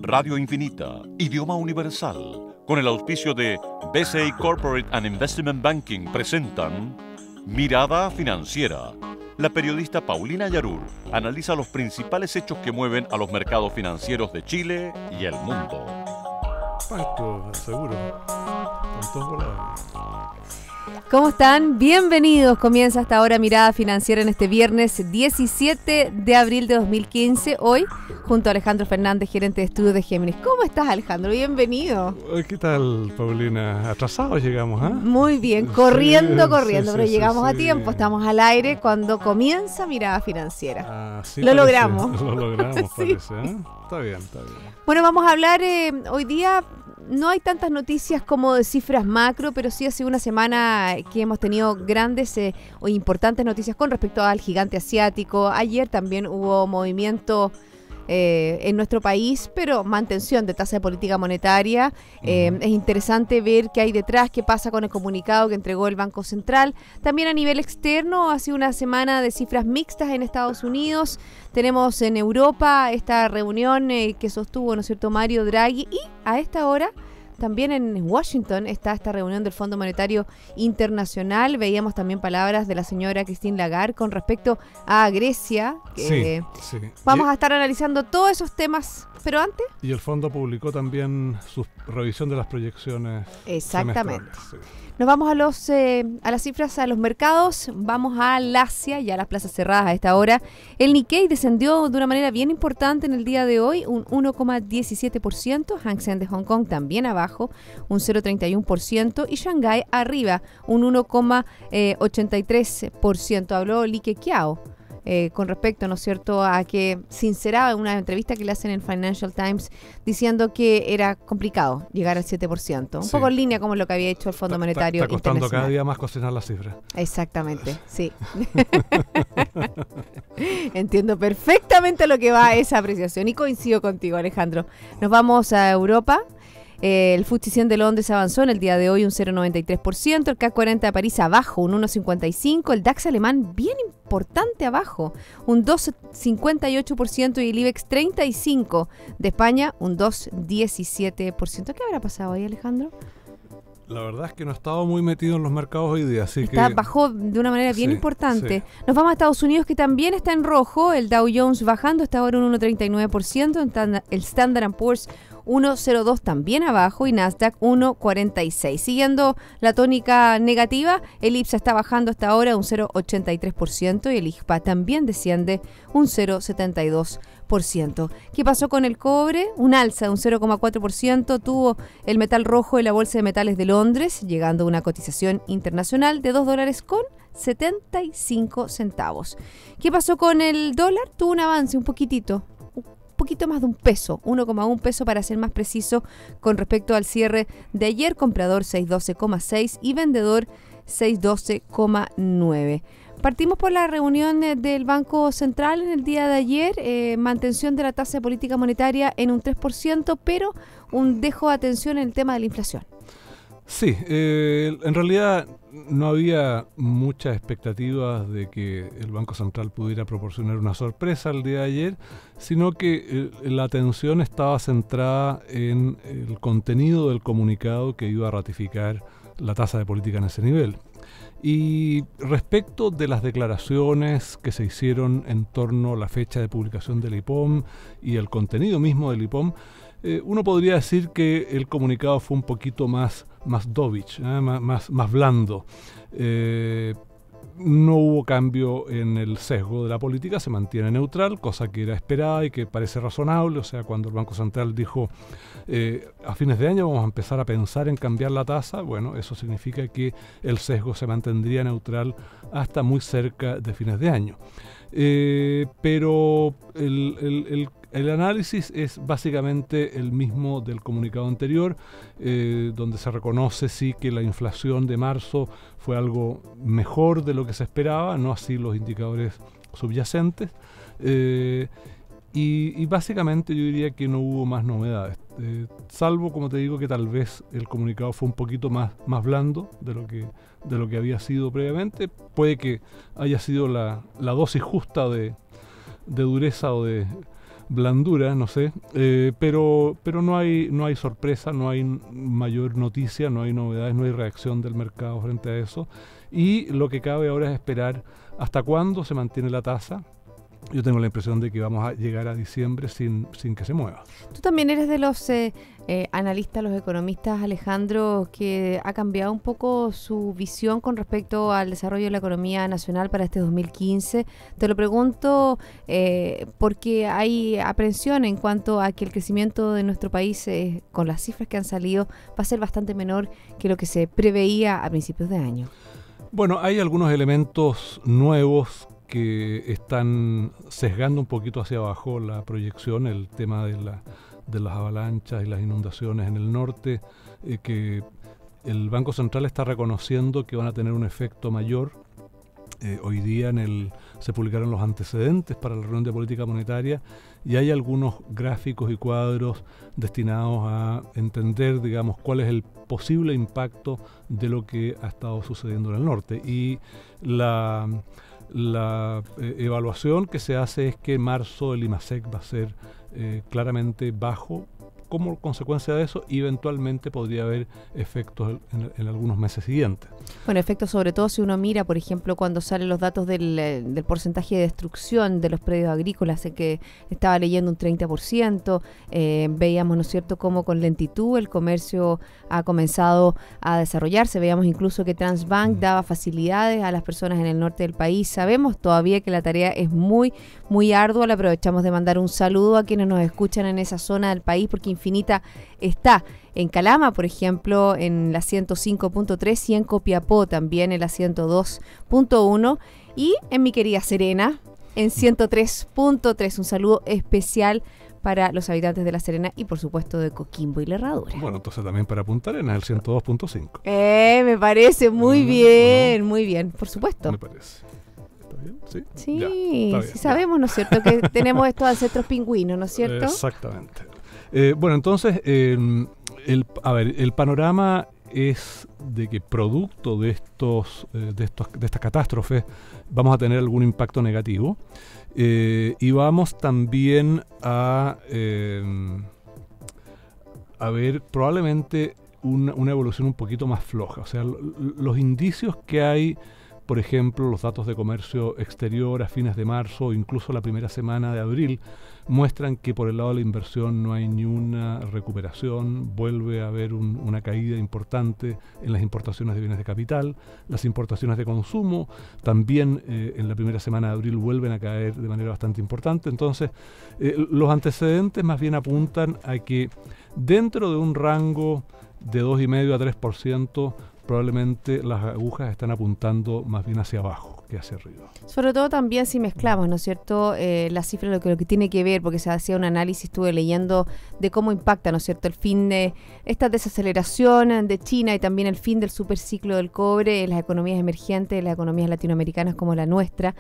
Radio Infinita, idioma universal, con el auspicio de BCI Corporate and Investment Banking presentan Mirada Financiera. La periodista Paulina Yarur analiza los principales hechos que mueven a los mercados financieros de Chile y el mundo. Esto, seguro. Con todos volados. ¿Cómo están? Bienvenidos. Comienza hasta ahora Mirada Financiera en este viernes 17 de abril de 2015. Hoy, junto a Alejandro Fernández, gerente de estudios de Géminis. ¿Cómo estás, Alejandro? Bienvenido. ¿Qué tal, Paulina? Atrasados llegamos, ¿ah? Muy bien, corriendo, pero llegamos a sí. tiempo. Estamos al aire cuando comienza Mirada Financiera. Sí, Lo parece. logramos. Lo logramos, Sí. parece, ¿eh? Está bien, está bien. Bueno, vamos a hablar hoy día. No hay tantas noticias como de cifras macro, pero sí hace una semana que hemos tenido grandes o importantes noticias con respecto al gigante asiático. Ayer también hubo movimiento en nuestro país, pero mantención de tasa de política monetaria. Es interesante ver qué hay detrás, qué pasa con el comunicado que entregó el Banco Central. También a nivel externo, ha sido una semana de cifras mixtas en Estados Unidos. Tenemos en Europa esta reunión que sostuvo, ¿no es cierto?, Mario Draghi, y a esta hora también en Washington está esta reunión del Fondo Monetario Internacional. Veíamos también palabras de la señora Christine Lagarde con respecto a Grecia. Sí. Vamos a estar analizando todos esos temas, pero antes... Y el fondo publicó también su revisión de las proyecciones. Exactamente. semestrales, sí. Nos vamos a las cifras, a los mercados. Vamos al Asia, ya las plazas cerradas a esta hora. El Nikkei descendió de una manera bien importante en el día de hoy, un 1,17%. Hang Seng de Hong Kong también abajo, un 0,31%. Y Shanghái arriba, un 1,83%. Habló Li Keqiao con respecto, ¿no es cierto?, a que sinceraba en una entrevista que le hacen en Financial Times diciendo que era complicado llegar al 7%. Un poco en línea como lo que había hecho el Fondo Monetario Está costando Internacional. cada día más cocinar las cifras. Exactamente, sí. Entiendo perfectamente lo que va esa apreciación y coincido contigo, Alejandro. Nos vamos a Europa. El FTSE 100 de Londres avanzó en el día de hoy un 0,93%, el CAC 40 de París abajo un 1,55%, el DAX alemán bien importante abajo un 2,58% y el IBEX 35 de España un 2,17%. ¿Qué habrá pasado ahí, Alejandro? La verdad es que no he estado muy metido en los mercados hoy día, así que... Bajó de una manera bien Sí, importante. sí. Nos vamos a Estados Unidos, que también está en rojo, el Dow Jones bajando, está ahora un 1,39%, el Standard & Poor's 1,02 también abajo y Nasdaq 1,46. Siguiendo la tónica negativa, el IPSA está bajando hasta ahora un 0,83% y el IJPA también desciende un 0,72%. ¿Qué pasó con el cobre? Un alza de un 0,4% tuvo el metal rojo en la Bolsa de Metales de Londres, llegando a una cotización internacional de $2,75. ¿Qué pasó con el dólar? Tuvo un avance un poquito más de un peso, 1,1 peso para ser más preciso con respecto al cierre de ayer, comprador 612,6 y vendedor 612,9. Partimos por la reunión del Banco Central en el día de ayer, mantención de la tasa de política monetaria en un 3%, pero un dejo de atención en el tema de la inflación. Sí, en realidad no había muchas expectativas de que el Banco Central pudiera proporcionar una sorpresa el día de ayer, sino que la atención estaba centrada en el contenido del comunicado que iba a ratificar la tasa de política en ese nivel. Y respecto de las declaraciones que se hicieron en torno a la fecha de publicación del IPOM y el contenido mismo del IPOM, uno podría decir que el comunicado fue un poquito más dovish, más blando. No hubo cambio en el sesgo de la política, se mantiene neutral, cosa que era esperada y que parece razonable. O sea, cuando el Banco Central dijo a fines de año vamos a empezar a pensar en cambiar la tasa, bueno, eso significa que el sesgo se mantendría neutral hasta muy cerca de fines de año. Pero el análisis es básicamente el mismo del comunicado anterior, donde se reconoce sí que la inflación de marzo fue algo mejor de lo que se esperaba, no así los indicadores subyacentes, y básicamente yo diría que no hubo más novedades, salvo, como te digo, que tal vez el comunicado fue un poquito más blando de lo que había sido previamente. Puede que haya sido la dosis justa de dureza o de blandura, no sé, pero no hay sorpresa, no hay mayor noticia, no hay novedades, no hay reacción del mercado frente a eso, y lo que cabe ahora es esperar hasta cuándo se mantiene la tasa. Yo tengo la impresión de que vamos a llegar a diciembre sin que se mueva. Tú también eres de los analistas, los economistas, Alejandro, que ha cambiado un poco su visión con respecto al desarrollo de la economía nacional para este 2015. Te lo pregunto porque hay aprensión en cuanto a que el crecimiento de nuestro país, con las cifras que han salido, va a ser bastante menor que lo que se preveía a principios de año. Bueno, hay algunos elementos nuevos que están sesgando un poquito hacia abajo la proyección, el tema de las avalanchas y las inundaciones en el norte, que el Banco Central está reconociendo que van a tener un efecto mayor. Hoy día se publicaron los antecedentes para la reunión de política monetaria y hay algunos gráficos y cuadros destinados a entender, digamos, cuál es el posible impacto de lo que ha estado sucediendo en el norte. Y la evaluación que se hace es que en marzo el IMASEC va a ser claramente bajo. Como consecuencia de eso, eventualmente podría haber efectos en algunos meses siguientes. Bueno, efectos sobre todo si uno mira, por ejemplo, cuando salen los datos del porcentaje de destrucción de los predios agrícolas, que estaba leyendo un 30%, veíamos, ¿no es cierto?, cómo con lentitud el comercio ha comenzado a desarrollarse. Veíamos incluso que Transbank daba facilidades a las personas en el norte del país. Sabemos todavía que la tarea es muy, muy ardua. Le aprovechamos de mandar un saludo a quienes nos escuchan en esa zona del país, porque Infinita está en Calama, por ejemplo, en la 105.3 y en Copiapó también en la 102.1 y en mi querida Serena en 103.3. Un saludo especial para los habitantes de La Serena y por supuesto de Coquimbo y La Herradura. Bueno, entonces también para Punta Arenas, el 102.5. Me parece muy bien, muy bien, por supuesto. Me parece. ¿Está bien? Sí, sí, ya, está bien, sí sabemos, ¿no es cierto?, que tenemos estos ancestros pingüinos, ¿no es cierto? Exactamente. Bueno, entonces, el panorama es de que producto de estas catástrofes vamos a tener algún impacto negativo y vamos también a ver probablemente una evolución un poquito más floja. O sea, los indicios que hay, por ejemplo, los datos de comercio exterior a fines de marzo o incluso la primera semana de abril, muestran que por el lado de la inversión no hay ni una recuperación, vuelve a haber una caída importante en las importaciones de bienes de capital, las importaciones de consumo también en la primera semana de abril vuelven a caer de manera bastante importante. Entonces, los antecedentes más bien apuntan a que dentro de un rango de 2,5 a 3%, probablemente las agujas están apuntando más bien hacia abajo que hacia arriba. Sobre todo también si mezclamos, ¿no es cierto?, las cifras, lo que tiene que ver, porque se hacía un análisis, estuve leyendo de cómo impacta, ¿no es cierto?, el fin de esta desaceleración de China y también el fin del superciclo del cobre en las economías emergentes, las economías latinoamericanas como la nuestra.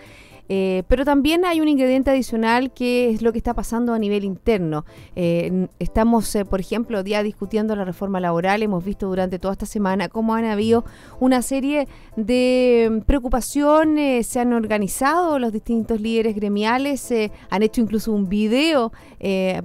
Pero también hay un ingrediente adicional que es lo que está pasando a nivel interno. Estamos, por ejemplo, ya discutiendo la reforma laboral. Hemos visto durante toda esta semana cómo han habido una serie de preocupaciones, se han organizado los distintos líderes gremiales, han hecho incluso un video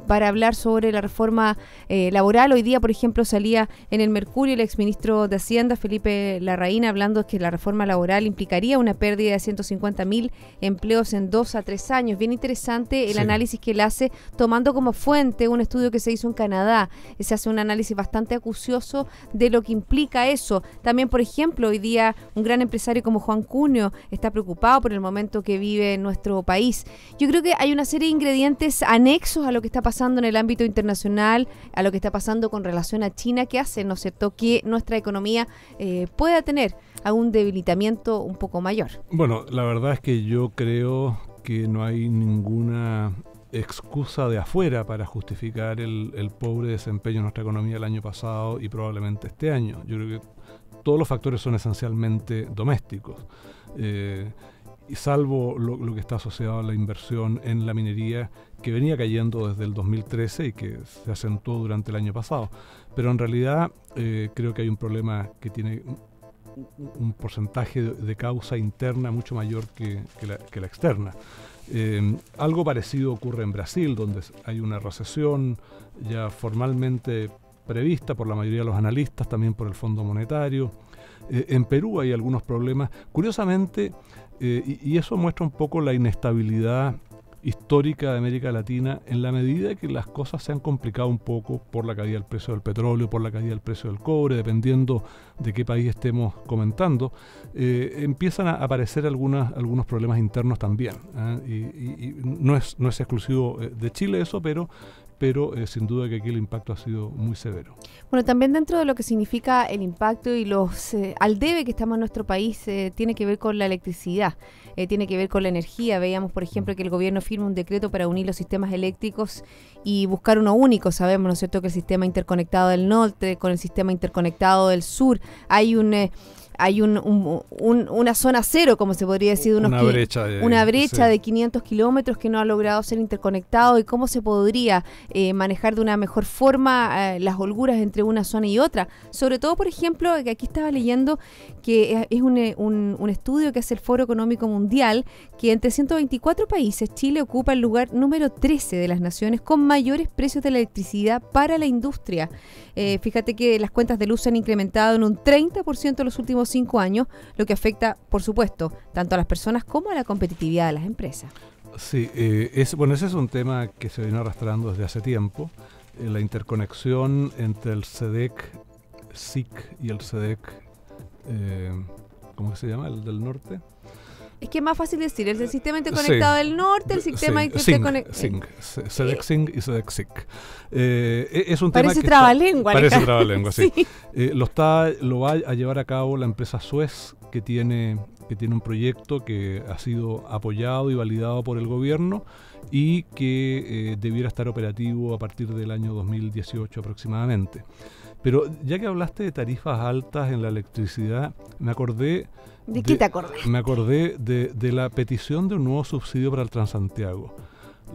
para hablar sobre la reforma laboral. Hoy día, por ejemplo, salía en el Mercurio el exministro de Hacienda, Felipe Larraín, hablando que la reforma laboral implicaría una pérdida de 150.000 empleos en 2 a 3 años. Bien interesante el análisis que él hace, tomando como fuente un estudio que se hizo en Canadá. Se hace un análisis bastante acucioso de lo que implica eso. También, por ejemplo, hoy día un gran empresario como Juan Cuneo está preocupado por el momento que vive en nuestro país. Yo creo que hay una serie de ingredientes anexos a lo que está pasando en el ámbito internacional, a lo que está pasando con relación a China, que hacen, ¿no es cierto?, que nuestra economía pueda tener algún debilitamiento un poco mayor. Bueno, la verdad es que yo creo que no hay ninguna excusa de afuera para justificar el pobre desempeño de nuestra economía el año pasado y probablemente este año. Yo creo que todos los factores son esencialmente domésticos, y salvo lo que está asociado a la inversión en la minería, que venía cayendo desde el 2013 y que se acentuó durante el año pasado. Pero en realidad creo que hay un problema que tiene un porcentaje de causa interna mucho mayor que la externa. Algo parecido ocurre en Brasil, donde hay una recesión ya formalmente prevista por la mayoría de los analistas, también por el Fondo Monetario. En Perú hay algunos problemas. Curiosamente, y eso muestra un poco la inestabilidad histórica de América Latina, en la medida que las cosas se han complicado un poco por la caída del precio del petróleo, por la caída del precio del cobre, dependiendo de qué país estemos comentando, empiezan a aparecer algunos problemas internos también, y no es exclusivo de Chile eso, pero sin duda que aquí el impacto ha sido muy severo. Bueno, también dentro de lo que significa el impacto y los al debe que estamos en nuestro país, tiene que ver con la electricidad, tiene que ver con la energía. Veíamos, por ejemplo, que el gobierno firma un decreto para unir los sistemas eléctricos y buscar uno único. Sabemos, ¿no es cierto?, que el sistema interconectado del norte con el sistema interconectado del sur, hay una zona cero, como se podría decir, una brecha sí, de 500 kilómetros que no ha logrado ser interconectado, y cómo se podría manejar de una mejor forma las holguras entre una zona y otra. Sobre todo, por ejemplo, que aquí estaba leyendo que es un estudio que hace el Foro Económico Mundial, que entre 124 países Chile ocupa el lugar número 13 de las naciones con mayores precios de la electricidad para la industria. Fíjate que las cuentas de luz se han incrementado en un 30% en los últimos 5 años, lo que afecta, por supuesto, tanto a las personas como a la competitividad de las empresas. Sí, ese es un tema que se viene arrastrando desde hace tiempo. La interconexión entre el SEDEC-SIC y el SEDEC, ¿cómo se llama? El del norte. Es que es más fácil decir, el sistema interconectado del norte, el sistema interconectado... SEDEC-SINC y SEDEC-SIC. Es un parece tema que trabalengua. Parece trabalengua, sí. Sí. Lo va a llevar a cabo la empresa Suez, que tiene un proyecto que ha sido apoyado y validado por el gobierno y que debiera estar operativo a partir del año 2018 aproximadamente. Pero ya que hablaste de tarifas altas en la electricidad, me acordé... ¿De qué te acordás? Me acordé de la petición de un nuevo subsidio para el Transantiago,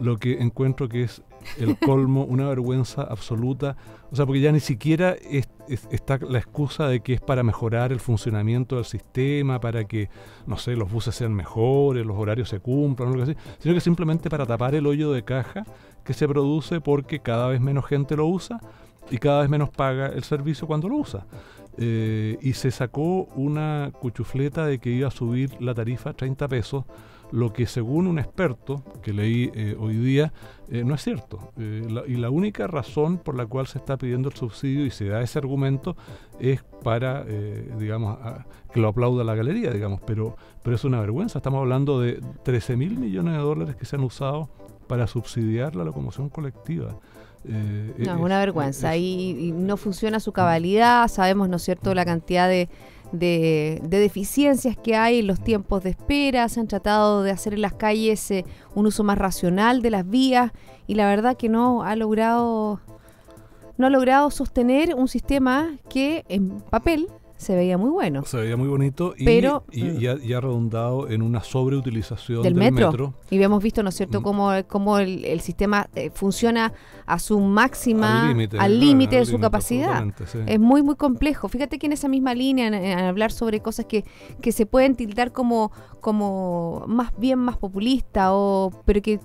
lo que encuentro que es el colmo, una vergüenza absoluta. O sea, porque ya ni siquiera está la excusa de que es para mejorar el funcionamiento del sistema, para que, no sé, los buses sean mejores, los horarios se cumplan, algo así, sino que simplemente para tapar el hoyo de caja que se produce porque cada vez menos gente lo usa y cada vez menos paga el servicio cuando lo usa. Y se sacó una cuchufleta de que iba a subir la tarifa a 30 pesos, lo que según un experto que leí hoy día no es cierto. Y la única razón por la cual se está pidiendo el subsidio y se da ese argumento es para, que lo aplauda la galería, pero es una vergüenza. Estamos hablando de 13.000 millones de dólares que se han usado para subsidiar la locomoción colectiva. No, es una vergüenza y no funciona su cabalidad. Sabemos, ¿no es cierto?, la cantidad de deficiencias que hay en los tiempos de espera. Se han tratado de hacer en las calles un uso más racional de las vías y la verdad que no ha logrado sostener un sistema que en papel se veía muy bueno. Se veía muy bonito y ha redundado en una sobreutilización del metro. Y hemos visto, ¿no es cierto?, cómo el sistema funciona a su máxima, al límite de su capacidad. Sí. Es muy, muy complejo. Fíjate que en esa misma línea, en hablar sobre cosas que se pueden tildar como más populista, pero que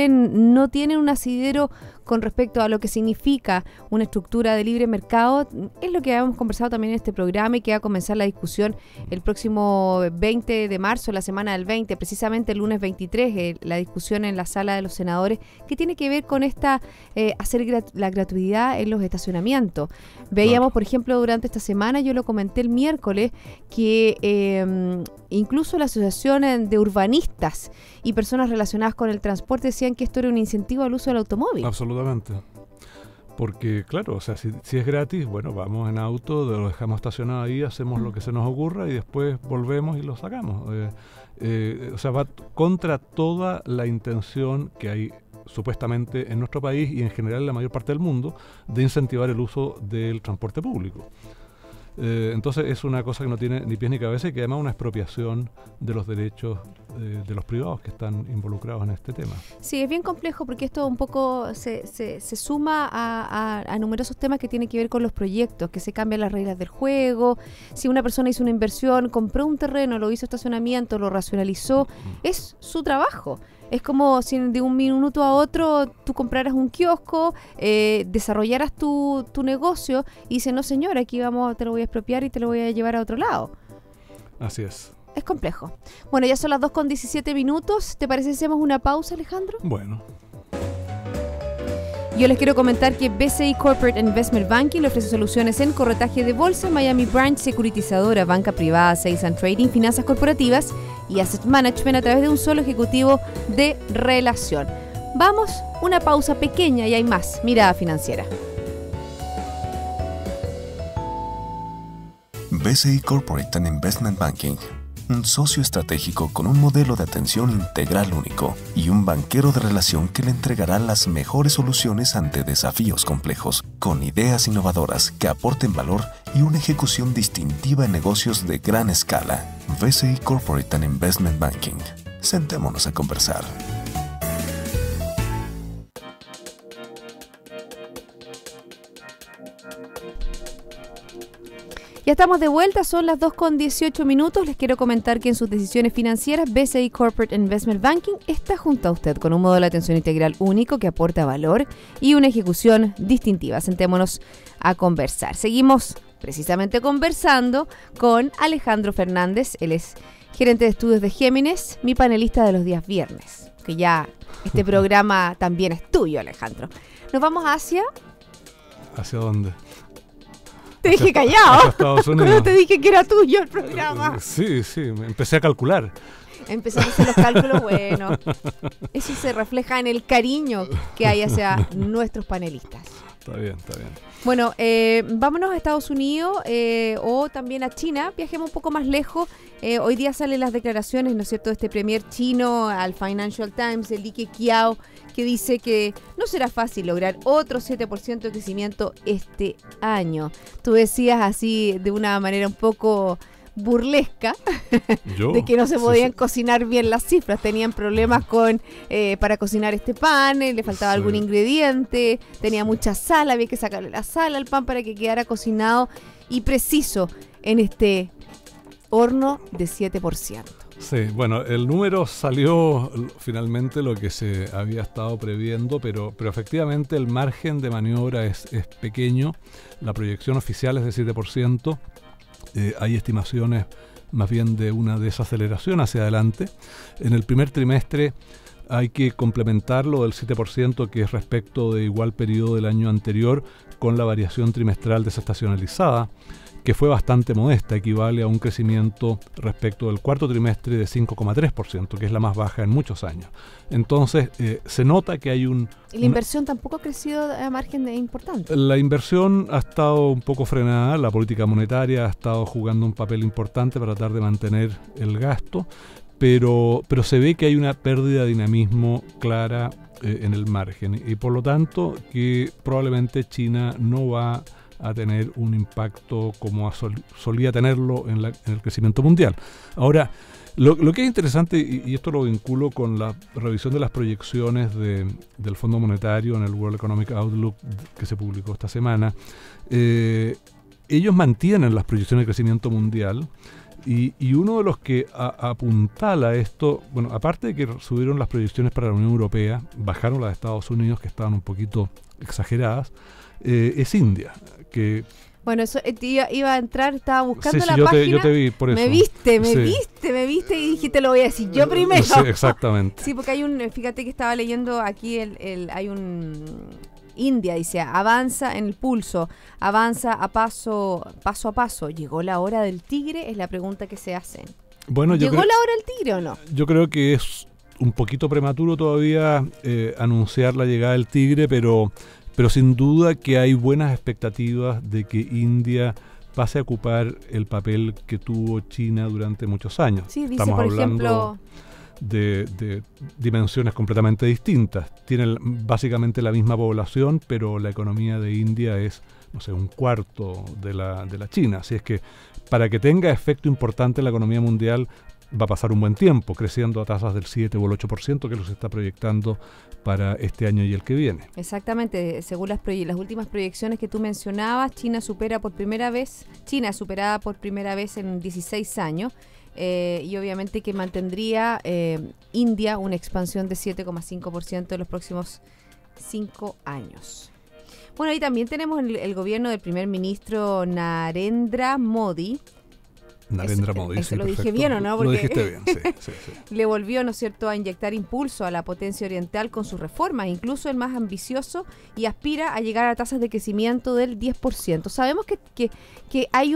no tienen un asidero con respecto a lo que significa una estructura de libre mercado, es lo que habíamos conversado también en este programa y que va a comenzar la discusión el próximo 20 de marzo, la semana del 20, precisamente el lunes 23, la discusión en la sala de los senadores, que tiene que ver con esta hacer la gratuidad en los estacionamientos. Veíamos, por ejemplo, durante esta semana, yo lo comenté el miércoles, que incluso la Asociación de Urbanistas y personas relacionadas con el transporte decían que esto era un incentivo al uso del automóvil. Absolutamente. Porque, claro, o sea, si es gratis, bueno, vamos en auto, lo dejamos estacionado ahí, hacemos lo que se nos ocurra y después volvemos y lo sacamos. O sea, va contra toda la intención que hay supuestamente en nuestro país y en general en la mayor parte del mundo de incentivar el uso del transporte público. Entonces es una cosa que no tiene ni pies ni cabeza y que además es una expropiación de los derechos de los privados que están involucrados en este tema. Sí, es bien complejo porque esto un poco se suma a numerosos temas que tienen que ver con los proyectos, que se cambian las reglas del juego. Si una persona hizo una inversión, compró un terreno, lo hizo estacionamiento, lo racionalizó, es su trabajo. Es como si de un minuto a otro tú compraras un kiosco, desarrollaras tu negocio y dices, no señor, aquí te lo voy a expropiar y te lo voy a llevar a otro lado. Así es. Es complejo. Bueno, ya son las 2:17. ¿Te parece si hacemos una pausa, Alejandro? Bueno. Yo les quiero comentar que BCI Corporate Investment Banking le ofrece soluciones en corretaje de bolsa, Miami Branch, securitizadora, banca privada, sales and trading, finanzas corporativas y asset management a través de un solo ejecutivo de relación. Vamos, una pausa pequeña y hay más. Mirada Financiera. BCI Corporate and Investment Banking, un socio estratégico con un modelo de atención integral único y un banquero de relación que le entregará las mejores soluciones ante desafíos complejos, con ideas innovadoras que aporten valor y una ejecución distintiva en negocios de gran escala. BCI Corporate and Investment Banking. Sentémonos a conversar. Ya estamos de vuelta, son las 2:18. Les quiero comentar que en sus decisiones financieras, BCI Corporate Investment Banking está junto a usted con un modelo de atención integral único que aporta valor y una ejecución distintiva. Sentémonos a conversar. Seguimos precisamente conversando con Alejandro Fernández. Él es gerente de estudios de Géminis, mi panelista de los días viernes. Que ya este programa también es tuyo, Alejandro. Nos vamos ¿Hacia dónde? Te dije callado. Hacia Estados Unidos. Cuando te dije que era tuyo el programa. Sí, me empecé a calcular. Empezamos a hacer los cálculos, bueno. Eso se refleja en el cariño que hay hacia nuestros panelistas. Está bien. Bueno, vámonos a Estados Unidos o también a China. Viajemos un poco más lejos. Hoy día salen las declaraciones, ¿no es cierto?, de este premier chino al Financial Times, el Li Keqiao, que dice que no será fácil lograr otro 7% de crecimiento este año. Tú decías así de una manera un poco burlesca de que no se podían cocinar bien las cifras, tenían problemas para cocinar este pan, le faltaba algún ingrediente, tenía mucha sal, había que sacarle la sal al pan para que quedara cocinado y preciso en este horno de 7%. Sí, bueno, el número salió finalmente lo que se había estado previendo, pero efectivamente el margen de maniobra es pequeño, la proyección oficial es de 7%. Hay estimaciones más bien de una desaceleración hacia adelante. En el primer trimestre hay que complementar lo del 7% que es respecto de igual periodo del año anterior con la variación trimestral desestacionalizada, que fue bastante modesta, equivale a un crecimiento respecto del cuarto trimestre de 5,3%, que es la más baja en muchos años. Entonces, se nota que hay ¿Y la inversión tampoco ha crecido a margen importante? La inversión ha estado un poco frenada, la política monetaria ha estado jugando un papel importante para tratar de mantener el gasto, pero se ve que hay una pérdida de dinamismo clara en el margen, y por lo tanto que probablemente China no va a tener un impacto como solía tenerlo en el crecimiento mundial. Ahora, lo que es interesante, y esto lo vinculo con la revisión de las proyecciones del Fondo Monetario en el World Economic Outlook que se publicó esta semana, ellos mantienen las proyecciones de crecimiento mundial, y uno de los que apuntala esto, bueno, aparte de que subieron las proyecciones para la Unión Europea, bajaron las de Estados Unidos, que estaban un poquito exageradas, es India, que... Bueno, eso iba a entrar, estaba buscando sí, la página. Yo te vi por eso. Me viste y dije, te lo voy a decir yo primero. Sí, exactamente. Sí, porque fíjate que estaba leyendo aquí, hay un... India dice, avanza en el pulso, avanza paso a paso. ¿Llegó la hora del tigre? Es la pregunta que se hace. Bueno, ¿Llegó la hora del tigre o no? Yo creo que es un poquito prematuro todavía anunciar la llegada del tigre, pero sin duda que hay buenas expectativas de que India pase a ocupar el papel que tuvo China durante muchos años. Sí, dice, Estamos por hablando ejemplo, de dimensiones completamente distintas. Tienen básicamente la misma población, pero la economía de India es, no sé, un cuarto de la China. Así es que para que tenga efecto importante en la economía mundial va a pasar un buen tiempo, creciendo a tasas del 7 o el 8%, que se está proyectando para este año y el que viene. Exactamente, según las últimas proyecciones que tú mencionabas, China es superada por primera vez en 16 años. y obviamente que mantendría India una expansión de 7,5% en los próximos 5 años. Bueno, y también tenemos el gobierno del primer ministro Narendra Modi. Narendra Modi, sí, lo perfecto. dije bien, ¿o no? Porque lo dijiste bien, sí. le volvió, ¿no es cierto?, a inyectar impulso a la potencia oriental con sus reformas, incluso el más ambicioso, y aspira a llegar a tasas de crecimiento del 10%. Sabemos que hay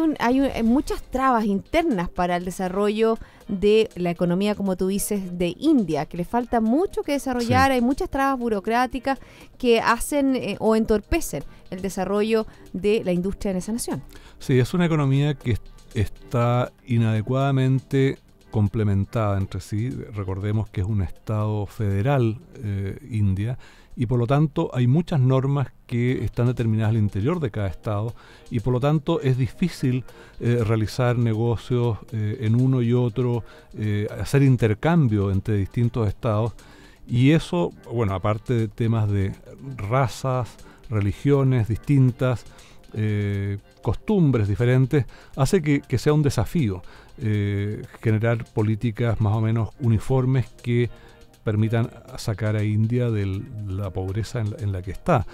muchas trabas internas para el desarrollo de la economía, como tú dices, de India, que le falta mucho que desarrollar, hay muchas trabas burocráticas que hacen o entorpecen el desarrollo de la industria en esa nación. Sí, es una economía que está inadecuadamente complementada entre sí. Recordemos que es un estado federal, India, y por lo tanto hay muchas normas que están determinadas al interior de cada estado, y por lo tanto es difícil realizar negocios en uno y otro, hacer intercambio entre distintos estados, y eso, bueno, aparte de temas de razas, religiones distintas, costumbres diferentes, hace que sea un desafío generar políticas más o menos uniformes que permitan sacar a India de la pobreza en la que está.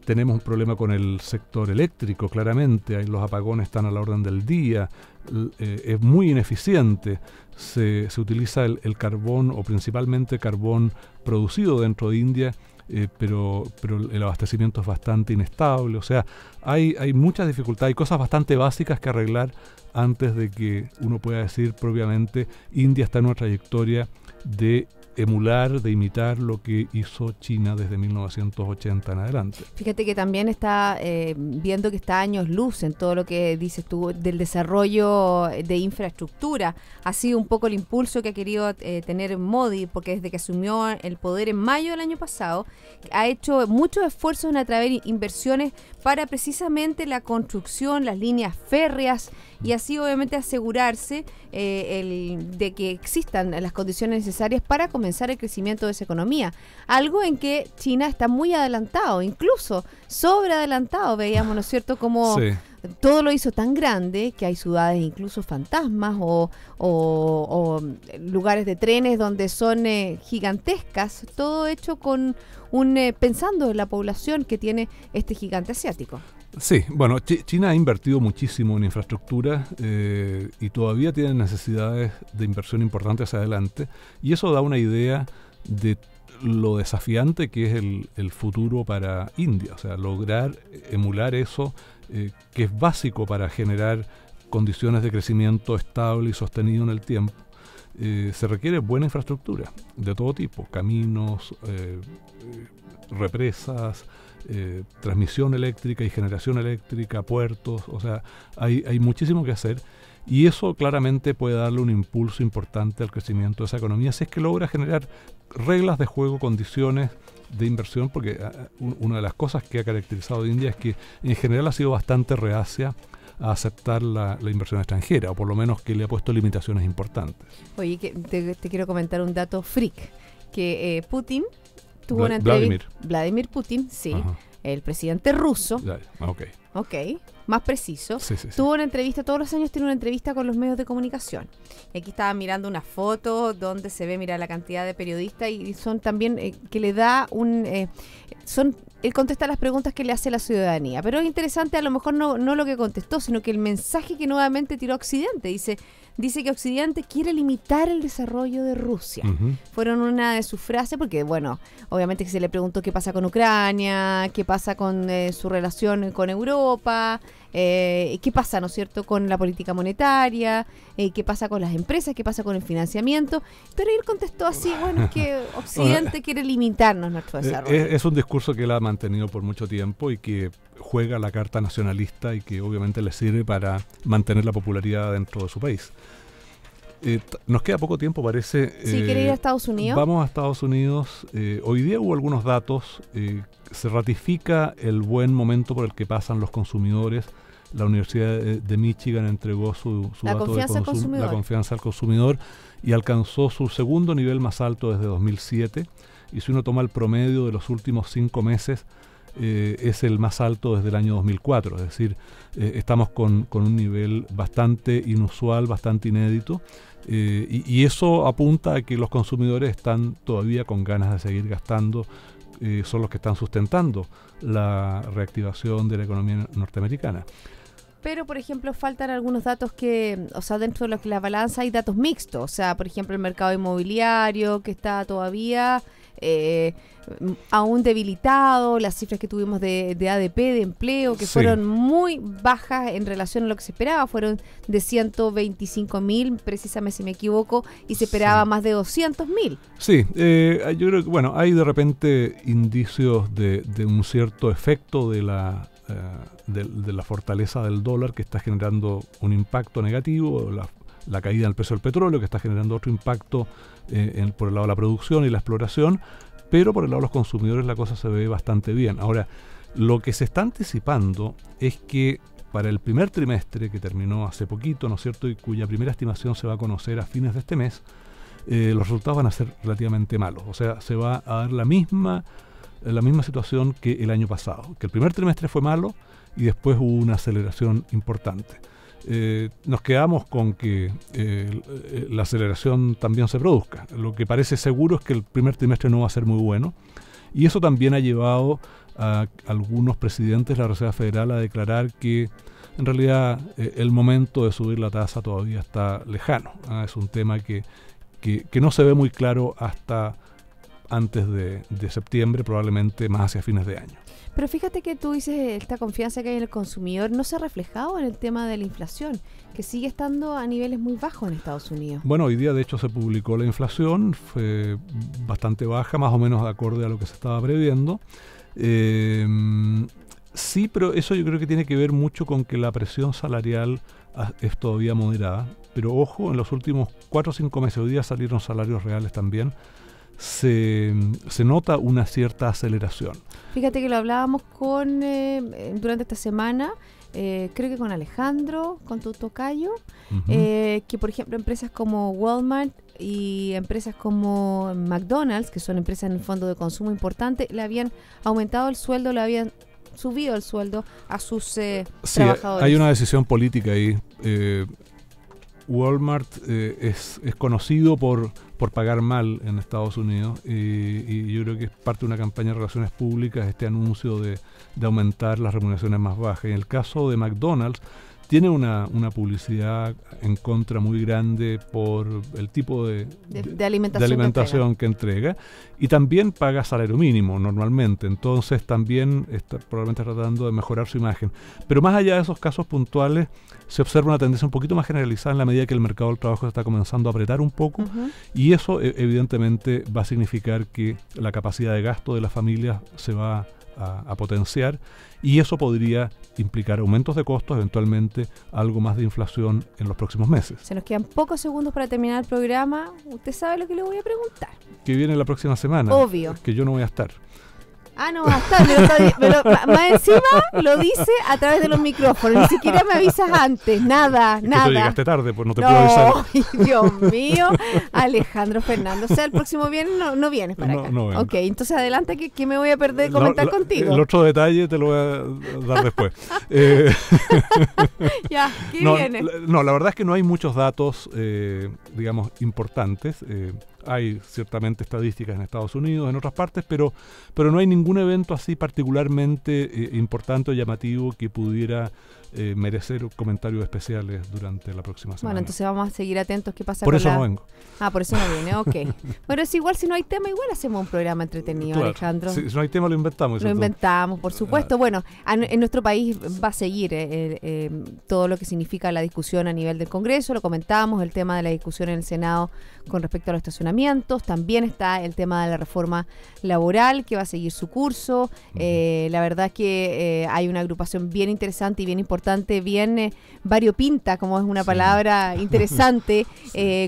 Tenemos un problema con el sector eléctrico, claramente. Los apagones están a la orden del día. Es muy ineficiente. Se utiliza el carbón, o principalmente carbón producido dentro de India, pero el abastecimiento es bastante inestable. O sea, hay muchas dificultades, hay cosas bastante básicas que arreglar antes de que uno pueda decir propiamente India está en una trayectoria de emular, de imitar lo que hizo China desde 1980 en adelante. Fíjate que también está viendo que está años luz en todo lo que dices tú del desarrollo de infraestructura. Ha sido un poco el impulso que ha querido tener Modi, porque desde que asumió el poder en mayo del año pasado, ha hecho muchos esfuerzos en atraer inversiones para precisamente la construcción, las líneas férreas, y así obviamente asegurarse de que existan las condiciones necesarias para comenzar el crecimiento de esa economía. Algo en que China está muy adelantado, incluso sobre adelantado. Veíamos, ¿no es cierto?, como todo lo hizo tan grande que hay ciudades incluso fantasmas o lugares de trenes donde son gigantescas, todo hecho con pensando en la población que tiene este gigante asiático. Sí, bueno, China ha invertido muchísimo en infraestructura y todavía tiene necesidades de inversión importantes hacia adelante, y eso da una idea de lo desafiante que es el futuro para India. O sea, lograr emular eso, que es básico para generar condiciones de crecimiento estable y sostenido en el tiempo. Se requiere buena infraestructura de todo tipo, caminos, represas, transmisión eléctrica y generación eléctrica, puertos. O sea, hay muchísimo que hacer, y eso claramente puede darle un impulso importante al crecimiento de esa economía si es que logra generar reglas de juego, condiciones de inversión, porque una de las cosas que ha caracterizado a India es que en general ha sido bastante reacia a aceptar la inversión extranjera, o por lo menos que le ha puesto limitaciones importantes. Oye, te quiero comentar un dato freak, que Putin tuvo una entrevista. Vladimir Putin, sí, ajá, el presidente ruso. Ok, más preciso. Sí. Tuvo una entrevista, todos los años tiene una entrevista con los medios de comunicación. Y aquí estaba mirando una foto donde se ve, mira, la cantidad de periodistas, y son también que le da él contesta las preguntas que le hace la ciudadanía. Pero es interesante, a lo mejor no lo que contestó, sino que el mensaje que nuevamente tiró Occidente. Dice que Occidente quiere limitar el desarrollo de Rusia. Uh-huh. Fueron una de sus frases, porque, bueno, obviamente que se le preguntó qué pasa con Ucrania, qué pasa con su relación con Europa, qué pasa, ¿no es cierto?, con la política monetaria, qué pasa con las empresas, qué pasa con el financiamiento. Pero él contestó así, bueno, es que Occidente quiere limitarnos nuestro desarrollo. Es un discurso que él ha mantenido por mucho tiempo y que juega la carta nacionalista y que obviamente le sirve para mantener la popularidad dentro de su país. Nos queda poco tiempo, parece. ¿Sí quiere ir a Estados Unidos? Vamos a Estados Unidos. Hoy día hubo algunos datos. Se ratifica el buen momento por el que pasan los consumidores. La Universidad de Michigan entregó su dato de consumo, la confianza al consumidor, y alcanzó su segundo nivel más alto desde 2007. Y si uno toma el promedio de los últimos 5 meses, es el más alto desde el año 2004, es decir, estamos con un nivel bastante inusual, bastante inédito, y eso apunta a que los consumidores están todavía con ganas de seguir gastando, son los que están sustentando la reactivación de la economía norteamericana. Pero, por ejemplo, faltan algunos datos que, o sea, dentro de lo que la balanza hay datos mixtos. O sea, por ejemplo, el mercado inmobiliario que está todavía aún debilitado, las cifras que tuvimos de ADP, de empleo, que fueron muy bajas en relación a lo que se esperaba. Fueron de 125.000, precisamente si me equivoco, y se esperaba más de 200.000. Sí, yo creo que, bueno, hay de repente indicios de un cierto efecto de la fortaleza del dólar que está generando un impacto negativo, la caída del precio del petróleo que está generando otro impacto por el lado de la producción y la exploración, pero por el lado de los consumidores la cosa se ve bastante bien. Ahora, lo que se está anticipando es que para el primer trimestre, que terminó hace poquito, ¿no es cierto?, y cuya primera estimación se va a conocer a fines de este mes, los resultados van a ser relativamente malos. O sea, se va a dar la misma situación que el año pasado, que el primer trimestre fue malo y después hubo una aceleración importante. Nos quedamos con que la aceleración también se produzca. Lo que parece seguro es que el primer trimestre no va a ser muy bueno, y eso también ha llevado a algunos presidentes de la Reserva Federal a declarar que en realidad el momento de subir la tasa todavía está lejano. Es un tema que no se ve muy claro hasta antes de septiembre, probablemente más hacia fines de año. Pero fíjate que tú dices, esta confianza que hay en el consumidor no se ha reflejado en el tema de la inflación, que sigue estando a niveles muy bajos en Estados Unidos. Bueno, hoy día de hecho se publicó la inflación, fue bastante baja, más o menos acorde a lo que se estaba previendo. Sí, pero eso yo creo que tiene que ver mucho con que la presión salarial es todavía moderada. Pero ojo, en los últimos 4 o 5 meses, hoy día salieron salarios reales también, se nota una cierta aceleración. Fíjate que lo hablábamos durante esta semana, creo que con Alejandro, con tu tocayo, que por ejemplo empresas como Walmart y empresas como McDonald's, que son empresas en el fondo de consumo importante, le habían aumentado el sueldo, le habían subido el sueldo a sus trabajadores. Hay una decisión política ahí. Walmart es conocido por pagar mal en Estados Unidos, y yo creo que es parte de una campaña de relaciones públicas este anuncio de aumentar las remuneraciones más bajas. En el caso de McDonald's, tiene una publicidad en contra muy grande por el tipo de alimentación que entrega, y también paga salario mínimo normalmente, entonces también está probablemente tratando de mejorar su imagen. Pero más allá de esos casos puntuales, se observa una tendencia un poquito más generalizada en la medida que el mercado del trabajo se está comenzando a apretar un poco, y eso evidentemente va a significar que la capacidad de gasto de las familias se va a potenciar, y eso podría implicar aumentos de costos, eventualmente algo más de inflación en los próximos meses. Se nos quedan pocos segundos para terminar el programa. ¿Usted sabe lo que le voy a preguntar? Que viene la próxima semana. Obvio. Que yo no voy a estar. Ah, no, hasta más encima lo dice a través de los micrófonos, ni siquiera me avisas antes, nada. Que tú llegaste tarde, pues no te puedo avisar. Dios mío, Alejandro Fernando, o sea, el próximo viernes no vienes para acá. No vengo. Ok, entonces adelante, que me voy a perder de comentar contigo. El otro detalle te lo voy a dar después. Ya, ¿qué viene? No, la verdad es que no hay muchos datos, digamos, importantes. Hay ciertamente estadísticas en Estados Unidos, en otras partes, pero no hay ningún evento así particularmente importante o llamativo que pudiera merecer comentarios especiales durante la próxima semana. Bueno, entonces vamos a seguir atentos qué pasa por eso no vengo. Ah, por eso no viene, ok. Bueno, es igual, si no hay tema, igual hacemos un programa entretenido, claro. Alejandro. Si no hay tema, lo inventamos. Lo inventamos, por supuesto. Bueno, en nuestro país va a seguir todo lo que significa la discusión a nivel del Congreso, lo comentamos, el tema de la discusión en el Senado con respecto a los estacionamientos, también está el tema de la reforma laboral que va a seguir su curso. La verdad es que hay una agrupación bien interesante y bien importante bastante bien variopinta, como es una palabra interesante,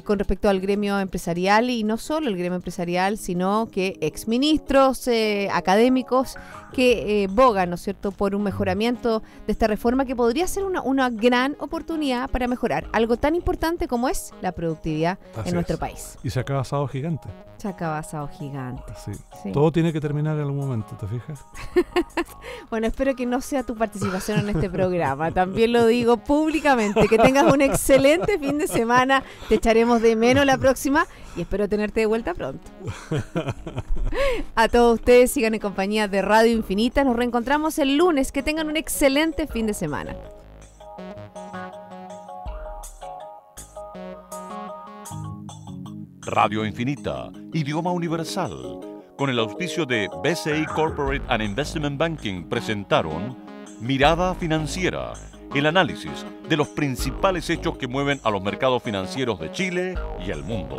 con respecto al gremio empresarial, y no solo el gremio empresarial, sino que exministros, académicos que bogan, ¿no es cierto?, por un mejoramiento de esta reforma que podría ser una gran oportunidad para mejorar algo tan importante como es la productividad en nuestro país. Y se acaba Sábado Gigante. Se acaba Asado Gigante. Sí. Sí. Todo tiene que terminar en algún momento, ¿te fijas? Bueno, espero que no sea tu participación en este programa. También lo digo públicamente. Que tengas un excelente fin de semana. Te echaremos de menos la próxima y espero tenerte de vuelta pronto. A todos ustedes, sigan en compañía de Radio Infinita. Nos reencontramos el lunes. Que tengan un excelente fin de semana. Radio Infinita, idioma universal, con el auspicio de BCI Corporate and Investment Banking, presentaron Mirada Financiera, el análisis de los principales hechos que mueven a los mercados financieros de Chile y el mundo.